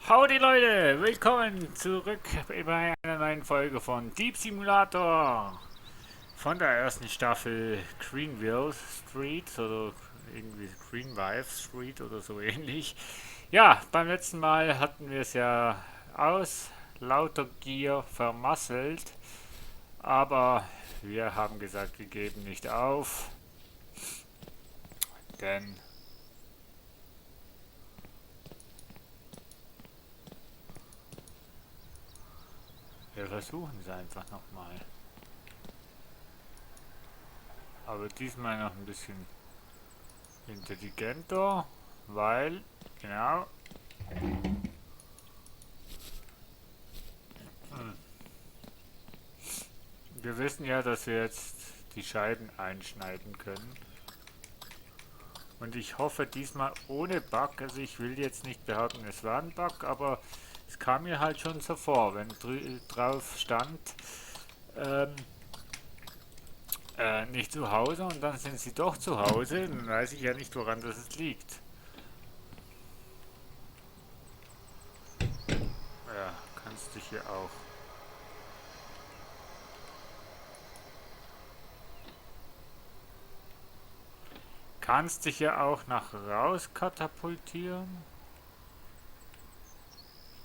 Howdy Leute, willkommen zurück bei einer neuen Folge von Deep Simulator von der ersten Staffel Greenville Street oder irgendwie Greenvive Street oder so ähnlich. Ja, beim letzten Mal hatten wir es ja aus lauter Gier vermasselt, aber wir haben gesagt, wir geben nicht auf, denn wir versuchen es einfach nochmal. Aber diesmal noch ein bisschen intelligenter, weil, genau, wir wissen ja, dass wir jetzt die Scheiben einschneiden können. Und ich hoffe diesmal ohne Bug. Also ich will jetzt nicht behaupten, es war ein Bug, aber es kam mir halt schon so vor, wenn drauf stand, ähm, nicht zu Hause und dann sind sie doch zu Hause, dann weiß ich ja nicht, woran das liegt. Ja, kannst dich hier auch. Kannst dich ja auch nach raus katapultieren.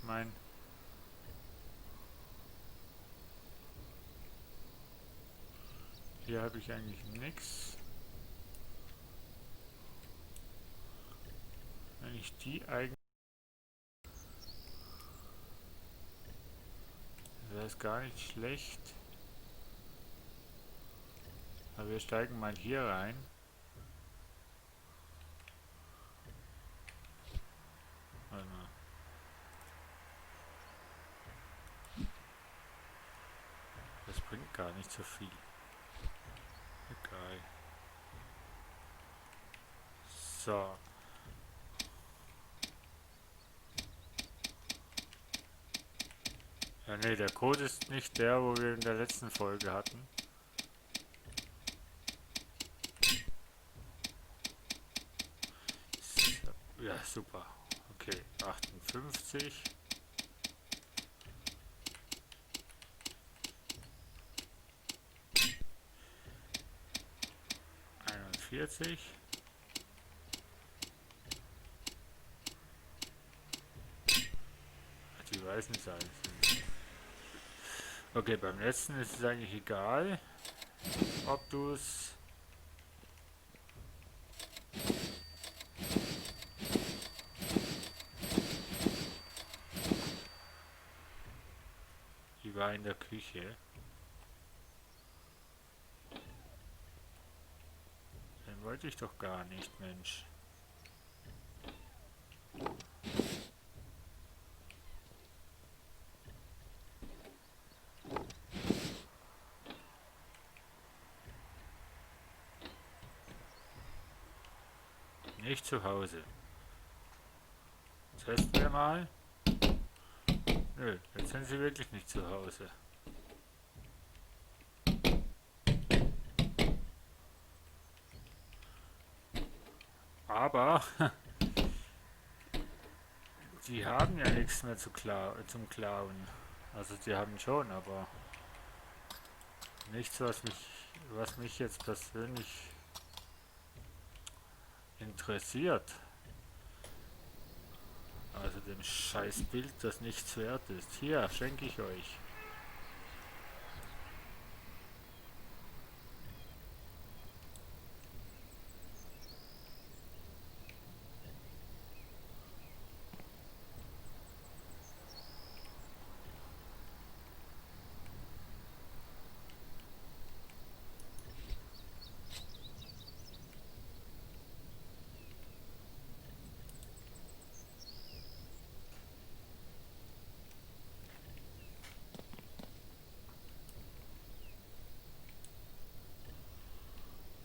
Ich meine, hier habe ich eigentlich nichts. Wenn ich die eigentlich. Das ist gar nicht schlecht. Aber wir steigen mal hier rein. Warte mal. Das bringt gar nicht so viel. Egal. So. Ja, ne, der Code ist nicht der, wo wir in der letzten Folge hatten. So. Ja, super. Okay, 58. 41. Ach, die weißen Zahlen sind. Okay, beim letzten ist es eigentlich egal, ob du es. Die war in der Küche. Den wollte ich doch gar nicht, Mensch. Nicht zu Hause. Testen wir mal. Nö, jetzt sind sie wirklich nicht zu Hause. Aber die haben ja nichts mehr zum Klauen. Also die haben schon, aber nichts, was mich jetzt persönlich interessiert. Also dem scheiß Bild, das nichts wert ist. Hier, schenke ich euch.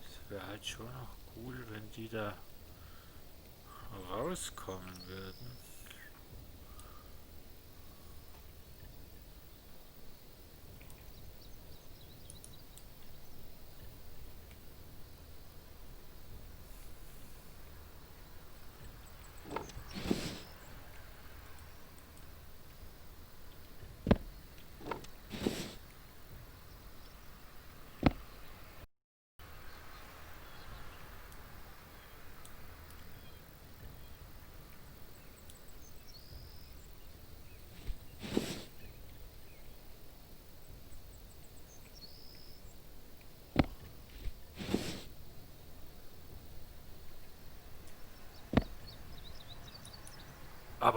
Es wäre halt schon noch cool, wenn die da rauskommen würden.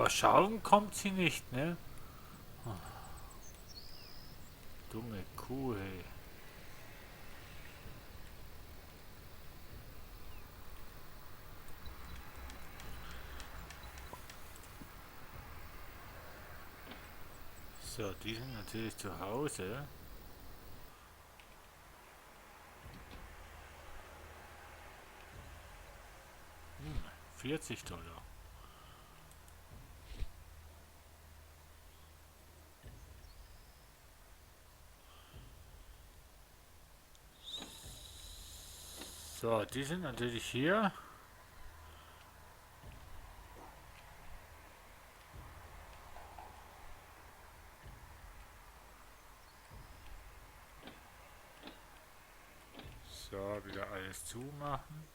Aber schauen kommt sie nicht, ne? Dumme Kuh, hey. So, die sind natürlich zu Hause. Hm, 40 $. So, die sind natürlich hier. So, wieder alles zumachen.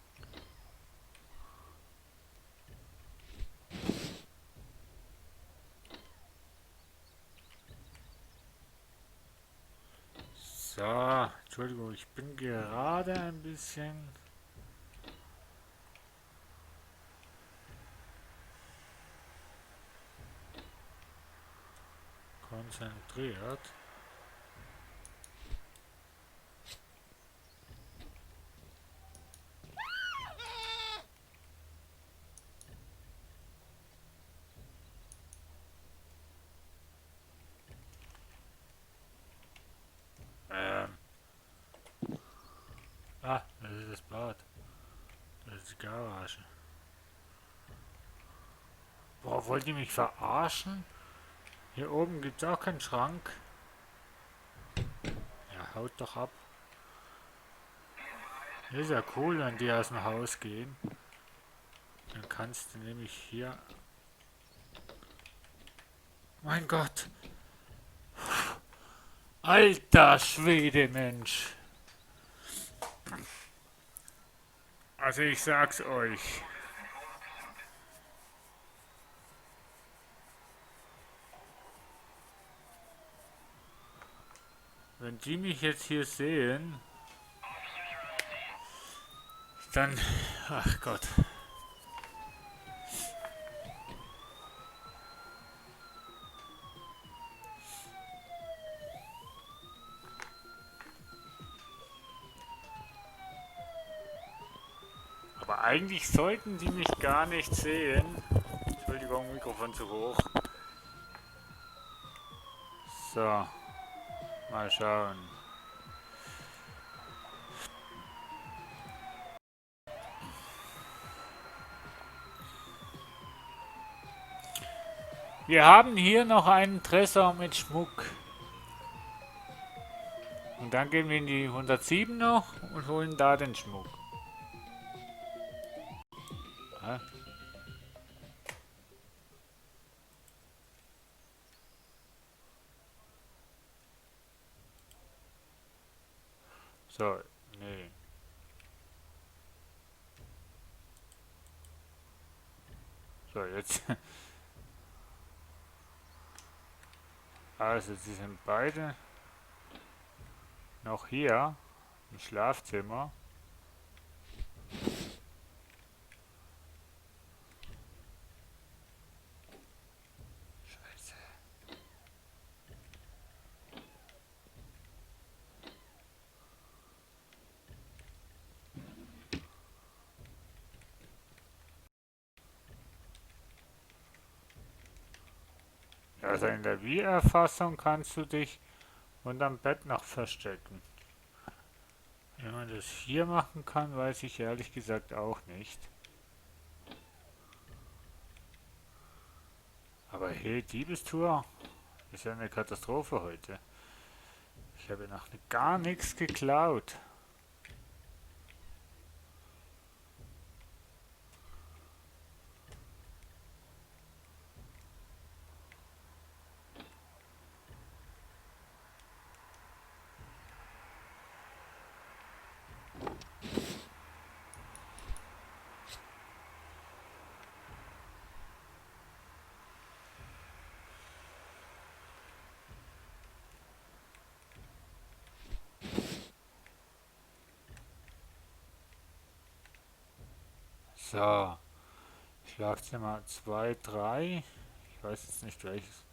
So, Entschuldigung, ich bin gerade ein bisschen konzentriert. Ähm, das ist das Bad. Das ist die Garage. Boah, wollt ihr mich verarschen? Hier oben gibt's auch keinen Schrank. Ja, haut doch ab. Das ist ja cool, wenn die aus dem Haus gehen. Dann kannst du nämlich hier... Mein Gott! Alter Schwede, Mensch! Also ich sag's euch. Wenn die mich jetzt hier sehen, dann... Ach Gott. Aber eigentlich sollten die mich gar nicht sehen. Entschuldigung, Mikrofon zu hoch. So, mal schauen. Wir haben hier noch einen Tresor mit Schmuck. Und dann gehen wir in die 107 noch und holen da den Schmuck. Ja. So, nee. So, jetzt. Also, sie sind beide noch hier im Schlafzimmer. Scheiße. Also in der Wie-Erfassung kannst du dich unterm Bett noch verstecken. Wie man das hier machen kann, weiß ich ehrlich gesagt auch nicht. Aber hey, Diebestour ist ja eine Katastrophe heute. Ich habe noch gar nichts geklaut. So, Schlafzimmer 2, 3. Ich weiß jetzt nicht welches.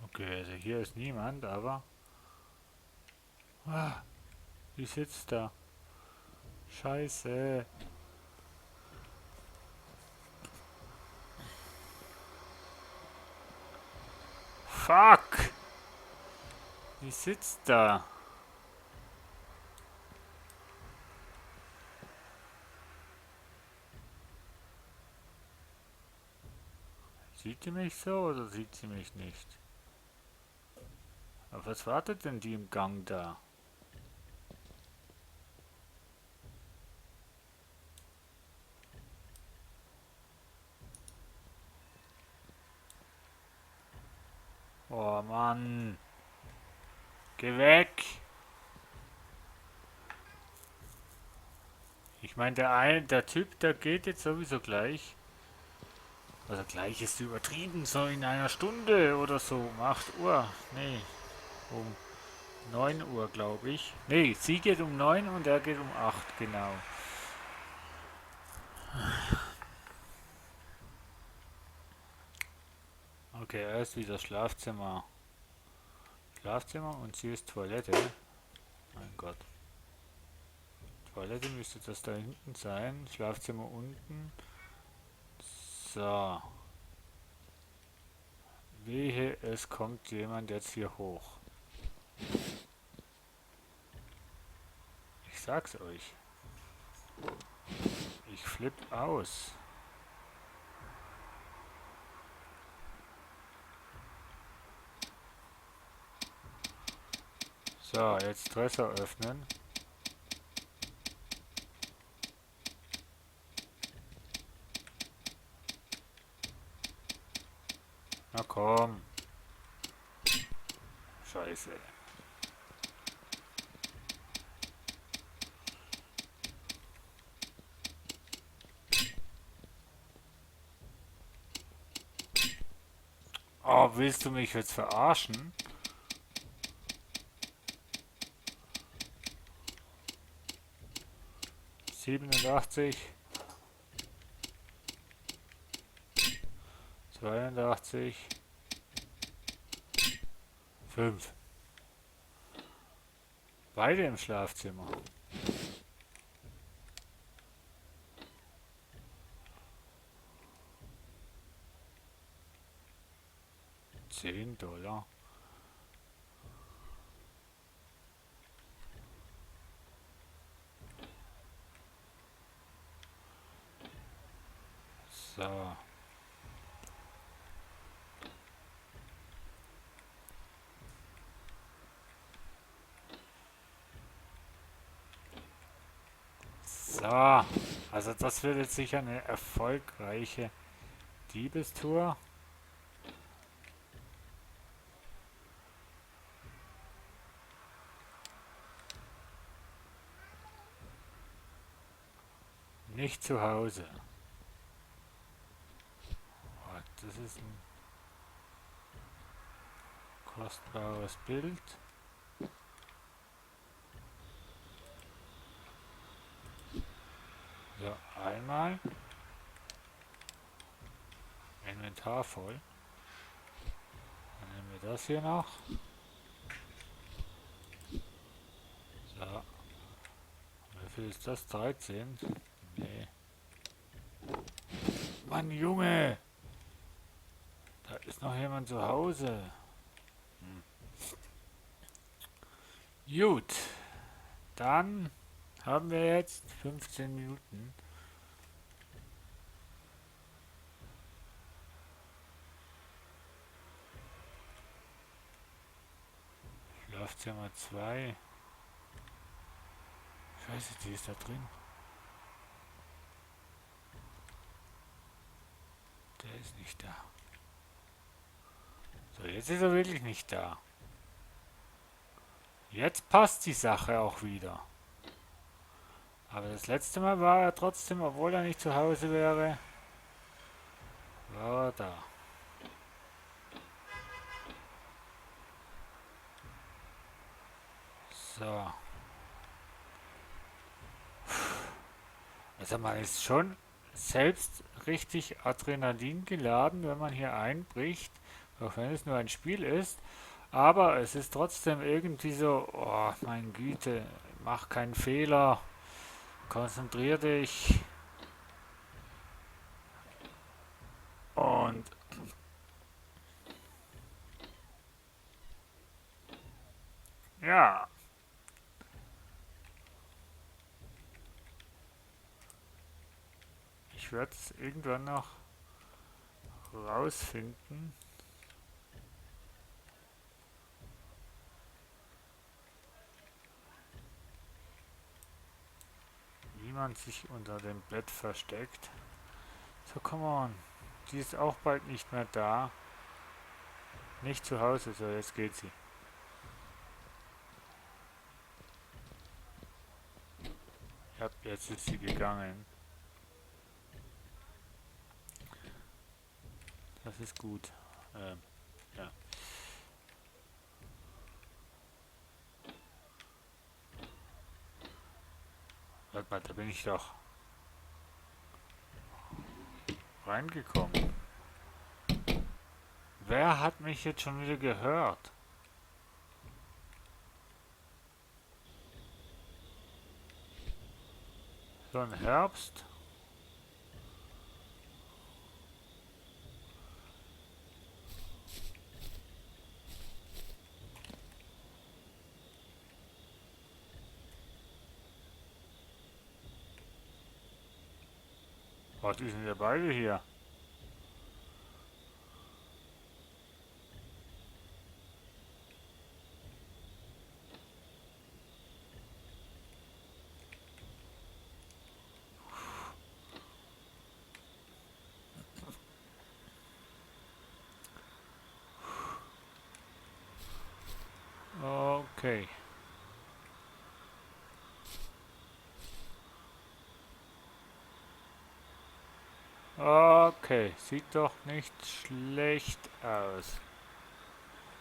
Okay, also hier ist niemand, aber... Ah, die sitzt da. Scheiße. Fuck! Die sitzt da. Sieht sie mich so oder sieht sie mich nicht? Aber was wartet denn die im Gang da? Oh Mann. Geh weg! Ich meine, der Typ, der geht jetzt sowieso gleich. Also gleich ist übertrieben, so in einer Stunde oder so, um 8 Uhr. Nee, um 9 Uhr, glaube ich. Nee, sie geht um 9 und er geht um 8, genau. Okay, er ist wieder Schlafzimmer. Schlafzimmer und sie ist Toilette. Mein Gott. Toilette müsste das da hinten sein. Schlafzimmer unten. So. Wehe, es kommt jemand jetzt hier hoch. Ich sag's euch. Ich flipp aus. So, jetzt Dresser öffnen. Na komm. Scheiße. Oh, willst du mich jetzt verarschen? Siebenundachtzig. 82. 5. Beide im Schlafzimmer. 10 $. So. So. Also das wird jetzt sicher eine erfolgreiche Diebestour. Nicht zu Hause. Oh, das ist ein kostbares Bild. So, einmal. Inventar voll. Dann nehmen wir das hier noch. So. Wie viel ist das? 13? Nee. Mann, Junge! Da ist noch jemand zu Hause. Gut. Dann haben wir jetzt 15 Minuten. Schlafzimmer 2. Scheiße, die ist da drin. Der ist nicht da. So, jetzt ist er wirklich nicht da. Jetzt passt die Sache auch wieder. Aber das letzte Mal war er trotzdem, obwohl er nicht zu Hause wäre, War er da? So. Also man ist schon selbst richtig Adrenalin geladen, wenn man hier einbricht, auch wenn es nur ein Spiel ist. Aber es ist trotzdem irgendwie so, oh mein Güte, mach keinen Fehler, konzentrier dich. Und ja, ich werde es irgendwann noch rausfinden, wie man sich unter dem Bett versteckt. So, come on. Die ist auch bald nicht mehr da. Nicht zu Hause, so jetzt geht sie. Ja, jetzt ist sie gegangen. Das ist gut. Ja. Warte mal, da bin ich doch reingekommen. Wer hat mich jetzt schon wieder gehört? So ein Herbst. Was ist denn ihr beide hier? Okay. Okay, sieht doch nicht schlecht aus.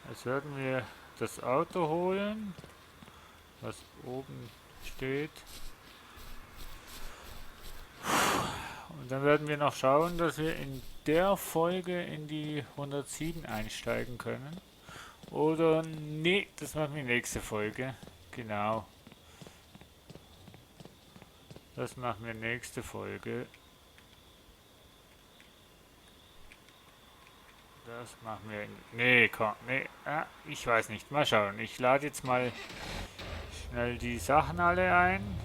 Jetzt werden wir das Auto holen, was oben steht. Und dann werden wir noch schauen, dass wir in der Folge in die 107 einsteigen können. Oder nee, das machen wir nächste Folge. Genau. Das machen wir nächste Folge. Das machen wir. Nee, komm, nee. Ich weiß nicht. Mal schauen. Ich lade jetzt mal schnell die Sachen alle ein.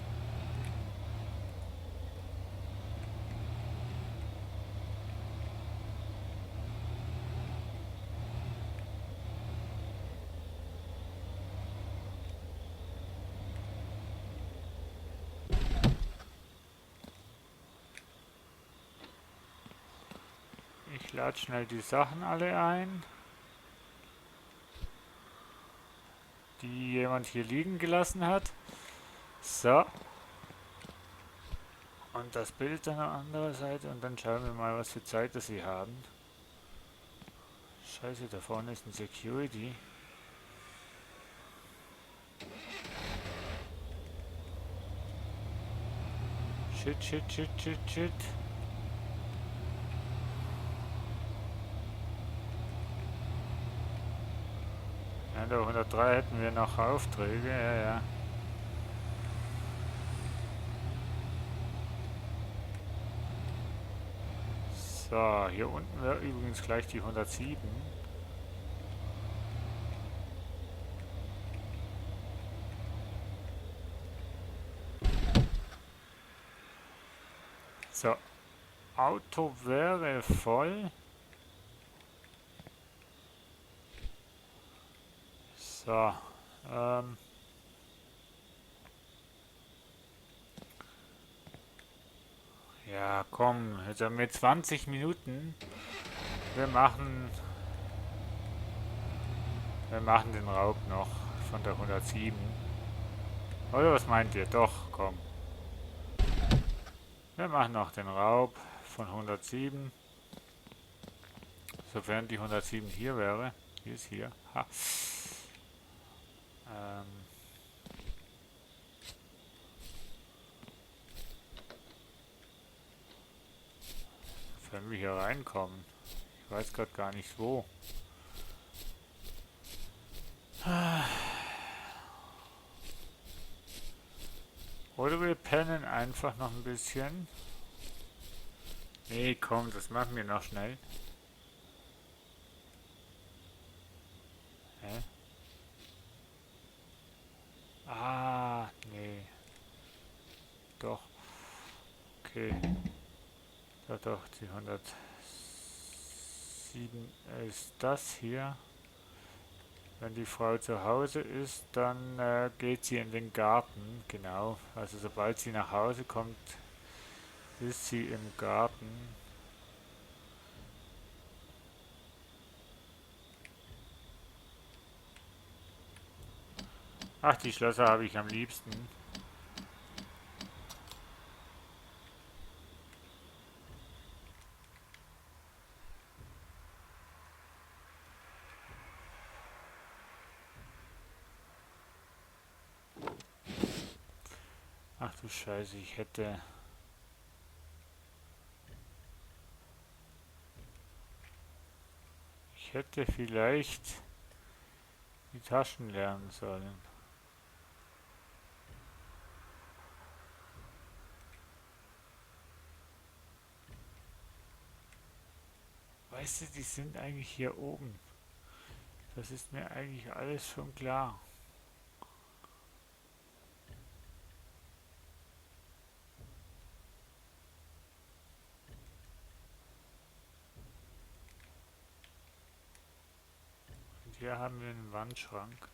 Ich lade schnell die Sachen alle ein, die jemand hier liegen gelassen hat. So. Und das Bild dann an der anderen Seite und dann schauen wir mal, was für Zeit das sie haben. Scheiße, da vorne ist ein Security. Shit, shit, shit, shit, shit. Ja, in der 103 hätten wir noch Aufträge, ja, ja. So, hier unten wäre übrigens gleich die 107. So, Auto wäre voll. So, ja, komm, jetzt haben wir 20 Minuten. Wir machen, wir machen den Raub noch von der 107. Oder was meint ihr? Doch, komm. Wir machen noch den Raub von 107. Sofern die 107 hier wäre. Die ist hier. Ha. Sofern wir hier reinkommen. Ich weiß gerade gar nicht wo. Oder wir pennen einfach noch ein bisschen. Nee, komm, das machen wir noch schnell. Hä? Ah, nee. Doch. Okay. Ja, doch, die 107 ist das hier. Wenn die Frau zu Hause ist, dann geht sie in den Garten. Genau. Also sobald sie nach Hause kommt, ist sie im Garten. Ach, die Schlösser habe ich am liebsten. Ach du Scheiße, ich hätte vielleicht die Taschen lernen sollen. Weißt du, die sind eigentlich hier oben. Das ist mir eigentlich alles schon klar. Und hier haben wir einen Wandschrank.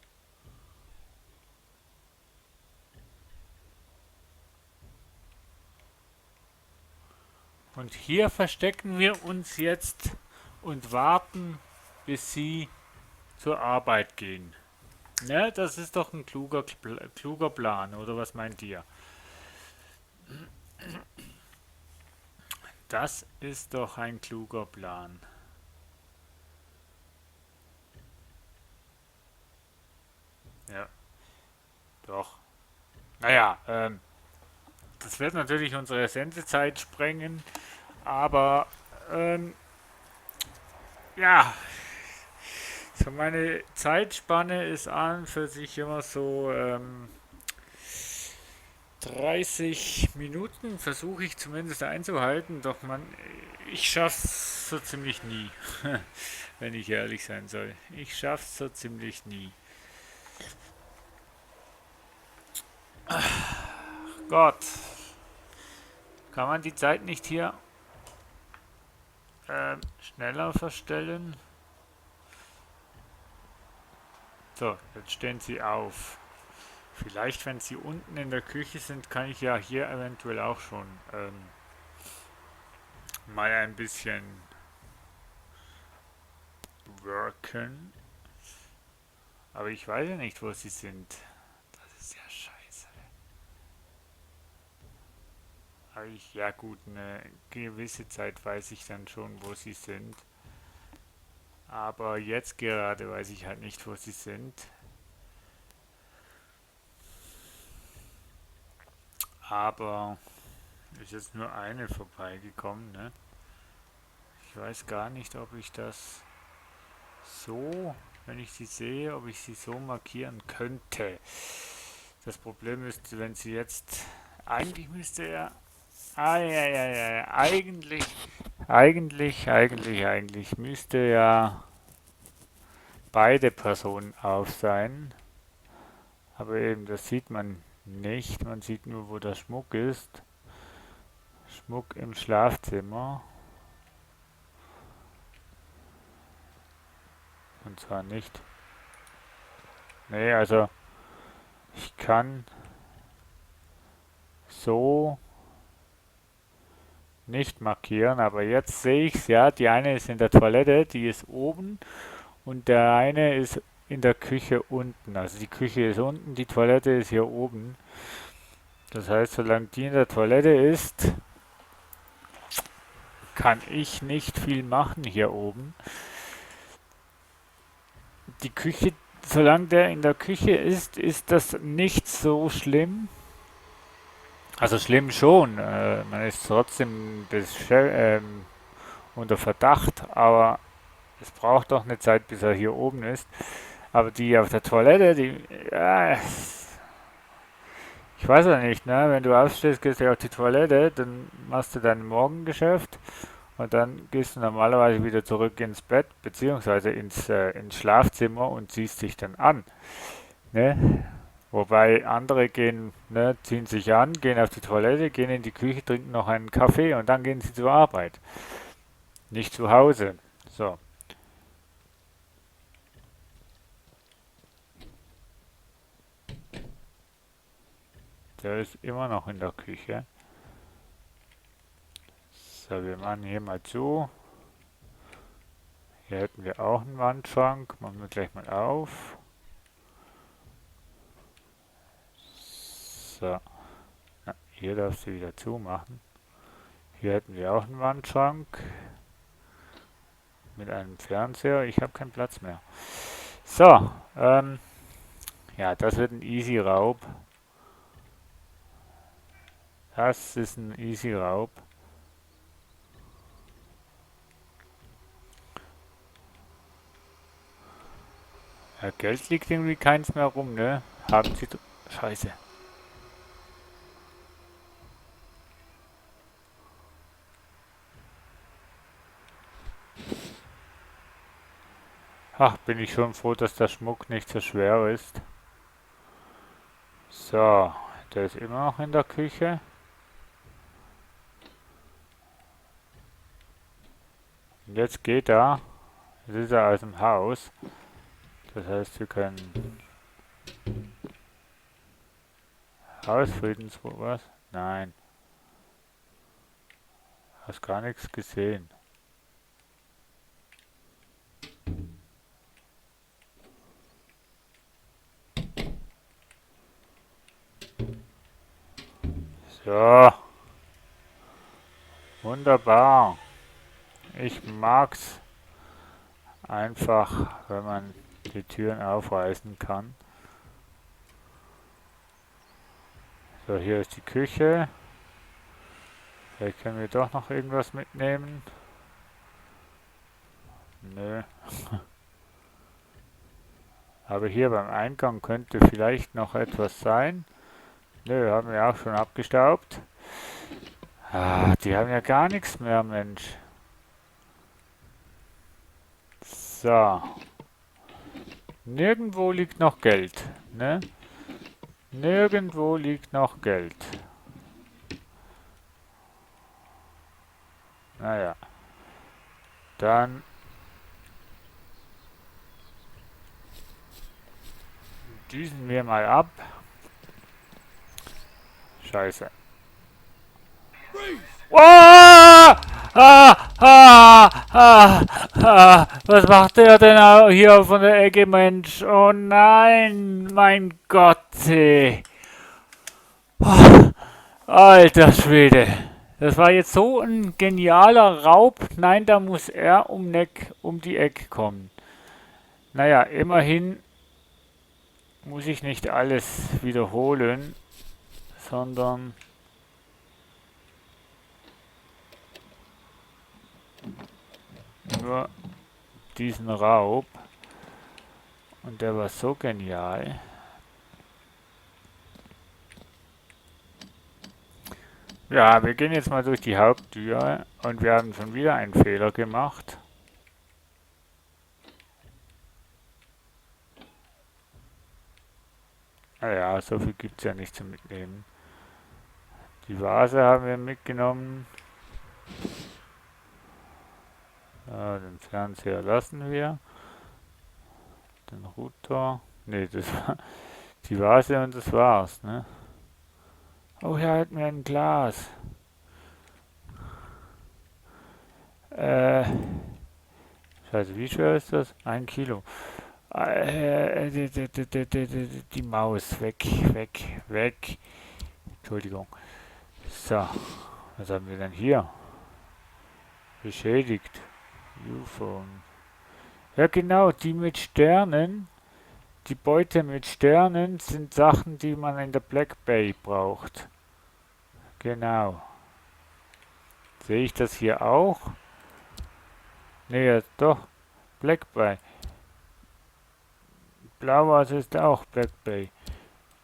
Und hier verstecken wir uns jetzt und warten, bis sie zur Arbeit gehen. Ne, das ist doch ein kluger Plan, oder was meint ihr? Das ist doch ein kluger Plan. Ja, doch. Naja, das wird natürlich unsere Sendezeit sprengen, aber ja, so meine Zeitspanne ist an für sich immer so 30 Minuten, versuche ich zumindest einzuhalten, doch ich schaff's so ziemlich nie, wenn ich ehrlich sein soll. Ich schaff's so ziemlich nie. Gott, kann man die Zeit nicht hier schneller verstellen? So, jetzt stehen sie auf. Vielleicht, wenn sie unten in der Küche sind, kann ich ja hier eventuell auch schon mal ein bisschen worken. Aber ich weiß ja nicht, wo sie sind. Das ist ja scheiße. Aber ja gut, eine gewisse Zeit weiß ich dann schon, wo sie sind. Aber jetzt gerade weiß ich halt nicht, wo sie sind. Aber ist jetzt nur eine vorbeigekommen, ne? Ich weiß gar nicht, ob ich das so, wenn ich sie sehe, ob ich sie so markieren könnte. Das Problem ist, wenn sie jetzt, eigentlich müsste er, eigentlich müsste ja beide Personen auf sein. Aber eben, das sieht man nicht. Man sieht nur, wo der Schmuck ist. Schmuck im Schlafzimmer. Und zwar nicht. Nee, also ich kann so nicht markieren, aber jetzt sehe ich es ja. Die eine ist in der Toilette, die ist oben und der eine ist in der Küche unten. Also die Küche ist unten, die Toilette ist hier oben. Das heißt, solange die in der Toilette ist, kann ich nicht viel machen hier oben. die Küche, solange der in der Küche ist das nicht so schlimm. Also schlimm schon, man ist trotzdem unter Verdacht, aber es braucht doch eine Zeit, bis er hier oben ist. Aber die auf der Toilette, ich weiß ja nicht, ne? Wenn du aufstehst, gehst du auf die Toilette, dann machst du dein Morgengeschäft und dann gehst du normalerweise wieder zurück ins Bett, beziehungsweise ins Schlafzimmer und ziehst dich dann an, ne? Wobei andere gehen, ne, ziehen sich an, gehen auf die Toilette, gehen in die Küche, trinken noch einen Kaffee und dann gehen sie zur Arbeit. Nicht zu Hause. So, der ist immer noch in der Küche. So, wir machen hier mal zu. Hier hätten wir auch einen Wandschrank. Machen wir gleich mal auf. So, na, hier darfst du wieder zumachen. Hier hätten wir auch einen Wandschrank mit einem Fernseher. Ich habe keinen Platz mehr. So, ja, das wird ein Easy Raub. Das ist ein Easy Raub. Ja, Geld liegt irgendwie keins mehr rum, ne? Haben Sie... Scheiße. Ach, bin ich schon froh, dass der Schmuck nicht so schwer ist. So, der ist immer noch in der Küche. Und jetzt geht er. Jetzt ist er aus dem Haus. Das heißt, wir können Hausfriedensbruch, was? Nein, hast gar nichts gesehen. So, wunderbar. Ich mag's einfach, wenn man die Türen aufreißen kann. So, hier ist die Küche. Vielleicht können wir doch noch irgendwas mitnehmen. Nö. Aber hier beim Eingang könnte vielleicht noch etwas sein. Nö, haben wir auch schon abgestaubt. Ah, die haben ja gar nichts mehr, Mensch. So. Nirgendwo liegt noch Geld, ne? Nirgendwo liegt noch Geld. Naja. Dann düsen wir mal ab. Scheiße. Oh! Was macht der denn hier von der Ecke, Mensch? Oh nein, mein Gott. Oh, alter Schwede. Das war jetzt so ein genialer Raub. Nein, da muss er um die Ecke kommen. Naja, immerhin muss ich nicht alles wiederholen, sondern nur diesen Raub. Und der war so genial. Ja, wir gehen jetzt mal durch die Haupttür und wir haben schon wieder einen Fehler gemacht. Naja, so viel gibt es ja nicht zu mitnehmen. Die Vase haben wir mitgenommen. Den Fernseher lassen wir. Den Router. Ne, das war die Vase und das war's, ne? Oh, hier hat mir ein Glas. Scheiße, wie schwer ist das? 1 Kilo. Die Maus, weg, weg, weg. Entschuldigung. So, was haben wir denn hier? Beschädigt. U-Phone. Ja genau, die mit Sternen, die Beute mit Sternen sind Sachen, die man in der Black Bay braucht. Genau. Sehe ich das hier auch? Nee, ja, doch. Black Bay. Blauwasser ist auch Black Bay.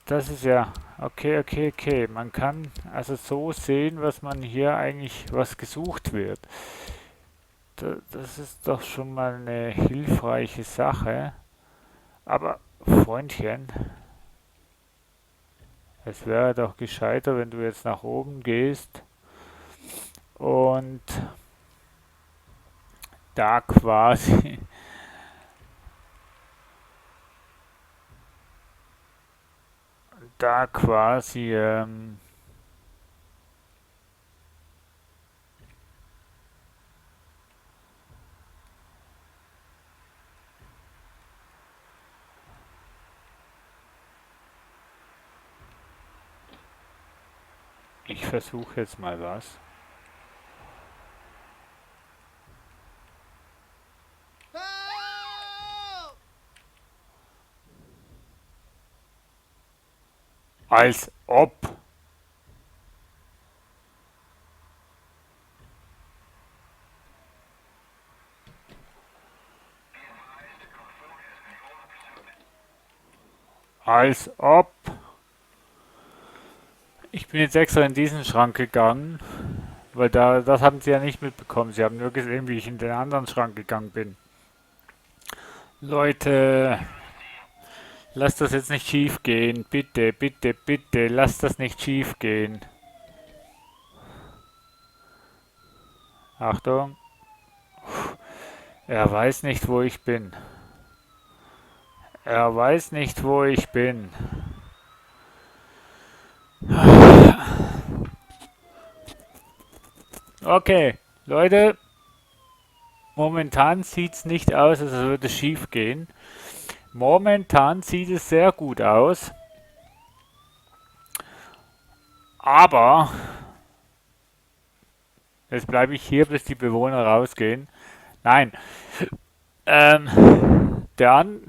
Das ist ja, okay, okay, okay. Man kann also so sehen, was man hier eigentlich, was gesucht wird. Das ist doch schon mal eine hilfreiche Sache. Aber, Freundchen, es wäre doch gescheiter, wenn du jetzt nach oben gehst und da quasi, da quasi, ich versuche jetzt mal was. Als ob. Als ob. Ich bin jetzt extra in diesen Schrank gegangen, weil das haben sie ja nicht mitbekommen. Sie haben nur gesehen, wie ich in den anderen Schrank gegangen bin. Leute, lasst das jetzt nicht schief gehen. Bitte, bitte, bitte, lasst das nicht schief gehen. Achtung. Er weiß nicht, wo ich bin. Er weiß nicht, wo ich bin. Okay, Leute, momentan sieht es nicht aus, als würde es schief gehen. Momentan sieht es sehr gut aus. Aber jetzt bleibe ich hier, bis die Bewohner rausgehen. Nein. Der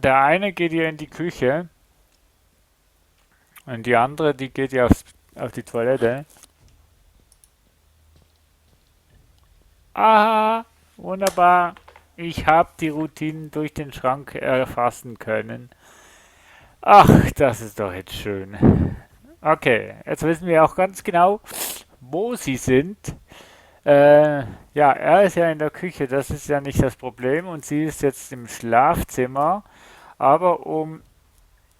eine geht hier in die Küche und die andere, die geht hier auf die Toilette. Aha, wunderbar. Ich habe die Routinen durch den Schrank erfassen können. Ach, das ist doch jetzt schön. Okay, jetzt wissen wir auch ganz genau, wo sie sind. Ja, er ist ja in der Küche, das ist ja nicht das Problem. Und sie ist jetzt im Schlafzimmer. Aber um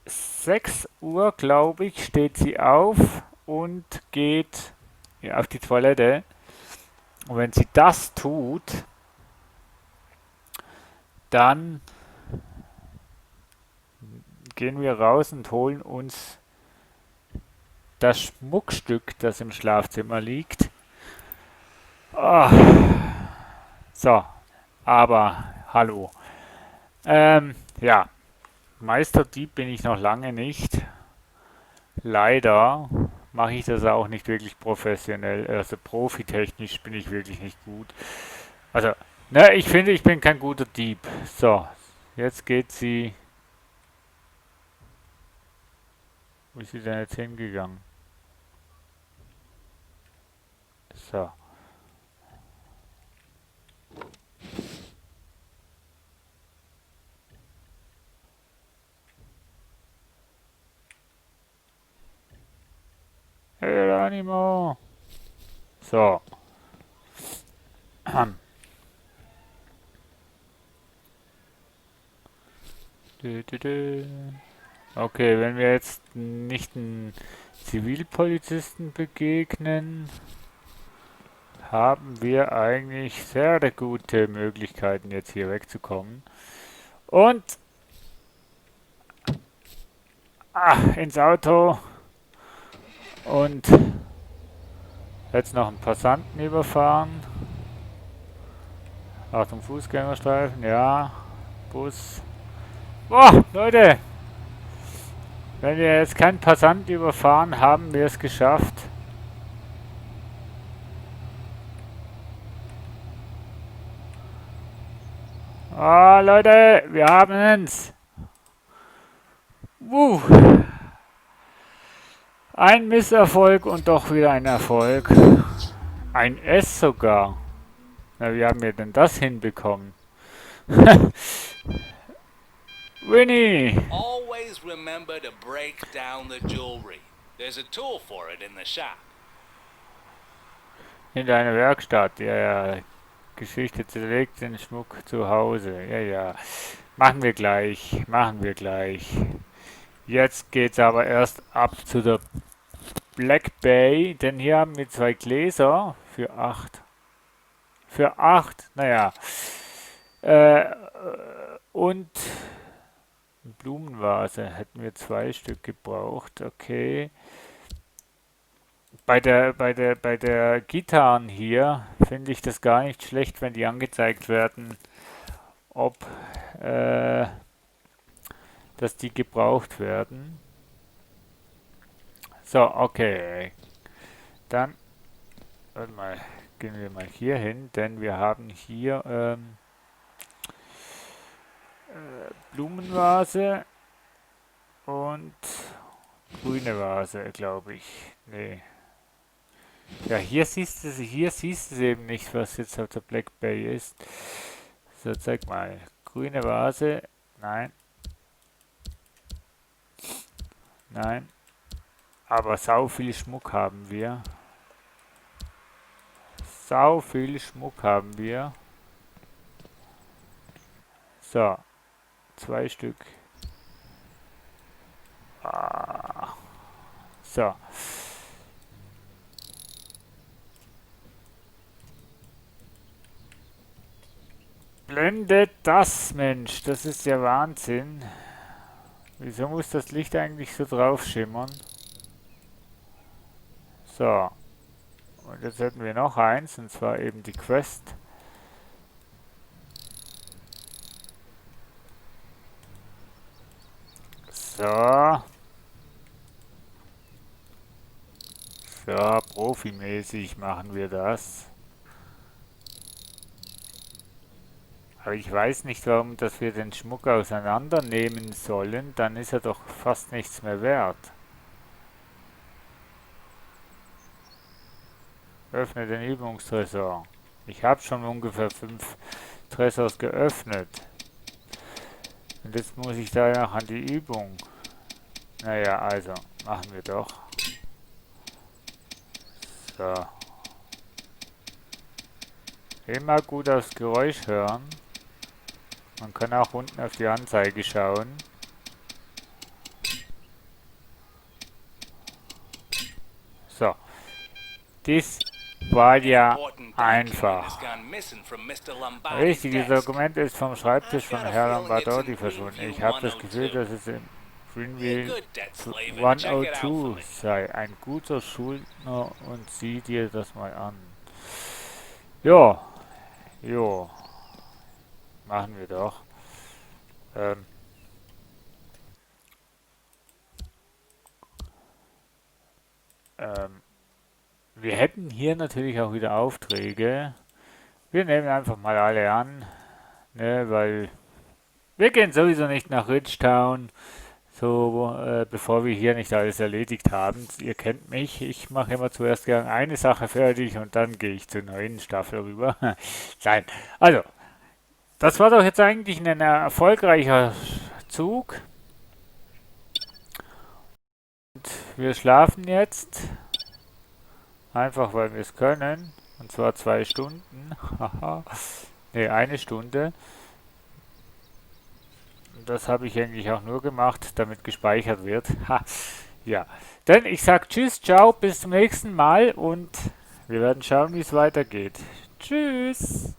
6 Uhr, glaube ich, steht sie auf und geht ja, auf die Toilette. Und wenn sie das tut, dann gehen wir raus und holen uns das Schmuckstück, das im Schlafzimmer liegt. Oh, so, aber hallo. Ja, Meisterdieb bin ich noch lange nicht. Leider mache ich das auch nicht wirklich professionell. Also profitechnisch bin ich wirklich nicht gut. Also, ne, ich finde, ich bin kein guter Dieb. So, jetzt geht sie. Wo ist sie denn jetzt hingegangen? So. Hey, Animo. So. Dü, dü, dü. Okay, wenn wir jetzt nicht einen Zivilpolizisten begegnen, haben wir eigentlich sehr gute Möglichkeiten, jetzt hier wegzukommen. Und ins Auto und jetzt noch einen Passanten überfahren. Achtung, Fußgängerstreifen, ja, Bus. Boah, Leute, wenn wir jetzt keinen Passanten überfahren, haben wir es geschafft. Oh, Leute, wir haben es. Ein Misserfolg und doch wieder ein Erfolg. Ein S sogar. Na, wie haben wir denn das hinbekommen? Winnie! Always remember to break down the jewelry. There's a tool for it in the shop. In deiner Werkstatt, ja, ja. Geschichte zerlegt den Schmuck zu Hause. Ja, ja. Machen wir gleich. Machen wir gleich. Jetzt geht's aber erst ab zu der Black Bay, denn hier haben wir 2 Gläser für 8. Für 8, naja. Äh, und eine Blumenvase hätten wir 2 Stück gebraucht, okay. Bei der Gitarren hier finde ich das gar nicht schlecht, wenn die angezeigt werden, ob äh, dass die gebraucht werden. So, okay. Dann warte mal, gehen wir mal hier hin, denn wir haben hier Blumenvase und grüne Vase, glaube ich. Nee. Ja, hier siehst du eben nicht, was jetzt auf der Black Bay ist. So, zeig mal. Grüne Vase. Nein. Nein. Aber sau viel Schmuck haben wir. Sau viel Schmuck haben wir. So, 2 Stück. Ah. So. Blendet das, Mensch. Das ist ja Wahnsinn. Wieso muss das Licht eigentlich so drauf schimmern? So. Und jetzt hätten wir noch eins, und zwar eben die Quest. So. So, profimäßig machen wir das. Aber ich weiß nicht, warum, dass wir den Schmuck auseinandernehmen sollen. Dann ist er doch fast nichts mehr wert. Öffne den Übungstresor. Ich habe schon ungefähr 5 Tresors geöffnet. Und jetzt muss ich da noch an die Übung. Naja, also, machen wir doch. So. Immer gut aufs Geräusch hören. Man kann auch unten auf die Anzeige schauen. So. Das war ja einfach. Richtiges Dokument ist vom Schreibtisch von Herrn Lambardotti verschwunden. Ich habe das Gefühl, dass es im Greenville 102 sei. Ein guter Schuldner und sieh dir das mal an. Ja, jo, machen wir doch. Ähm, ähm, wir hätten hier natürlich auch wieder Aufträge. Wir nehmen einfach mal alle an, ne, weil wir gehen sowieso nicht nach Ridgetown, so bevor wir hier nicht alles erledigt haben. Ihr kennt mich, ich mache immer zuerst gern eine Sache fertig und dann gehe ich zur neuen Staffel rüber. Nein, also, das war doch jetzt eigentlich ein erfolgreicher Zug. Und wir schlafen jetzt, einfach weil wir es können, und zwar 2 Stunden. Ne, 1 Stunde. Das habe ich eigentlich auch nur gemacht, damit gespeichert wird. Ja, dann ich sag Tschüss, ciao, bis zum nächsten Mal und wir werden schauen, wie es weitergeht. Tschüss!